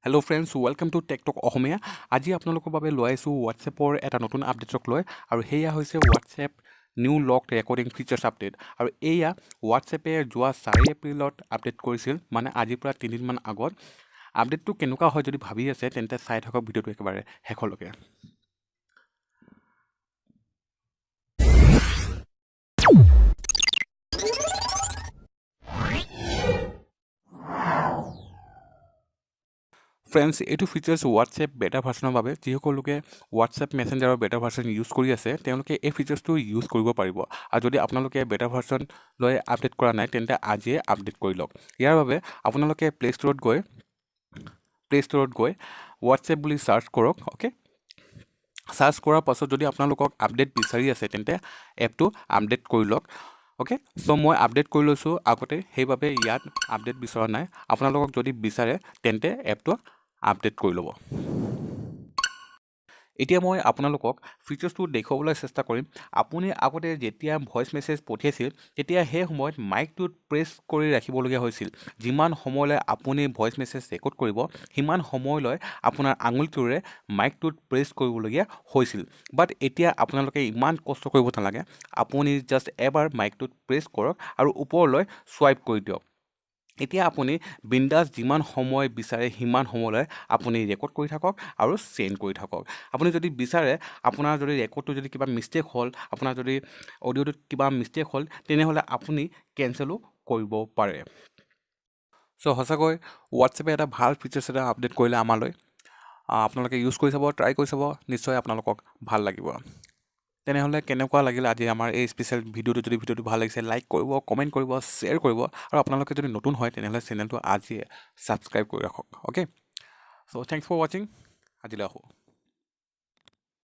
hello' friends welcome to tech talk Asomiya আজি আপোনালোকৰ বাবে লৈ আহিছোঁ হোৱাটছএপৰ এটা নতুন আপডেটক লৈ আৰু সেয়া হৈছে হোৱাটছএপ নিউ লক ৰেকৰ্ডিং ফিচাৰ্ছ আপডেট আৰু এয়া হোৱাটছএপে যোৱা 4 এপ্ৰিলত আপডেট কৰিছিল মানে আজিৰ পৰা 3 দিনমান আগত আপডেটটো কেনেকুৱা হয় যদি ভাবি আছে তেন্তে চাই থাকক ভিডিঅ'টো একেবাৰে শেষলৈকে ফ্ৰেণ্ডছ এইটো ফিচাৰ্ছ হোৱাটছএপ বেটা ভাৰ্চনৰ বাবে যিসকলোকে হোৱাটছএপ মেছেঞ্জাৰৰ বেটা ভাৰ্চন ইউজ কৰি আছে তেওঁলোকে এই ফিচাৰ্ছটো ইউজ কৰিব পাৰিব আৰু যদি আপোনালোকে বেটা ভাৰ্চন লৈ আপডেট কৰা নাই তেন্তে আজিয়ে আপডেট কৰি লওক ইয়াৰ বাবে আপোনালোকে প্লে ষ্ট'ৰত গৈ হোৱাটছএপ বুলি চাৰ্চ কৰক অ'কে চাৰ্চ কৰাৰ পাছত যদি আপোনালোকক আপডেট বিচাৰি আছে তেন্তে এপটো আপডেট কৰি লওক অ'কে চ' মই আপডেট কৰি লৈছোঁ আগতে সেইবাবে ইয়াত আপডেট বিচৰা নাই আপোনালোকক যদি বিচাৰে তেন্তে এপটো আপডেট কৰি ল'ব এতিয়া মই আপোনালোকক ফিচাৰ্ছটো দেখুৱাবলৈ চেষ্টা কৰিম আপুনি আগতে যেতিয়া ভইচ মেছেজ পঠিয়াইছিল তেতিয়া সেই সময়ত মাইকটোত প্ৰেছ কৰি ৰাখিবলগীয়া হৈছিল যিমান সময়লৈ আপুনি ভইচ মেছেজ ৰেকৰ্ড কৰিব সিমান সময়লৈ আপোনাৰ আঙুলিটোৰে মাইকটোত প্ৰেছ কৰিবলগীয়া হৈছিল বাট এতিয়া আপোনালোকে ইমান কষ্ট কৰিব নালাগে আপুনি জাষ্ট এবাৰ মাইকটোত প্ৰেছ কৰক আৰু ওপৰলৈ ছুৱাইপ কৰি দিয়ক এতিয়া আপুনি বিন্দাছ যিমান সময় বিচাৰে সিমান সময়লৈ আপুনি ৰেকৰ্ড কৰি থাকক আৰু চেণ্ড কৰি থাকক আপুনি যদি বিচাৰে আপোনাৰ যদি ৰেকৰ্ডটো যদি কিবা মিষ্টেক হ'ল আপোনাৰ যদি অডিঅ'টোত কিবা মিষ্টেক হ'ল তেনেহ'লে আপুনি কেঞ্চেলো কৰিব পাৰে চ' সঁচাকৈ হোৱাটছএপে এটা ভাল ফিচাৰ্ছ এটা আপডেট কৰিলে আমালৈ আপোনালোকে ইউজ কৰি চাব ট্ৰাই কৰি চাব নিশ্চয় আপোনালোকক ভাল লাগিব তেনেহ'লে কেনেকুৱা লাগিল আজি আমাৰ এই স্পেচিয়েল ভিডিঅ'টো যদি ভিডিঅ'টো ভাল লাগিছে লাইক কৰিব কমেণ্ট কৰিব শ্বেয়াৰ কৰিব আৰু আপোনালোকে যদি নতুন হয় তেনেহ'লে চেনেলটো আজিয়ে ছাবস্ক্ৰাইব কৰি ৰাখক অ'কে চ' থেংকছ ফৰ ৱাচিং আজিলৈ আহোঁ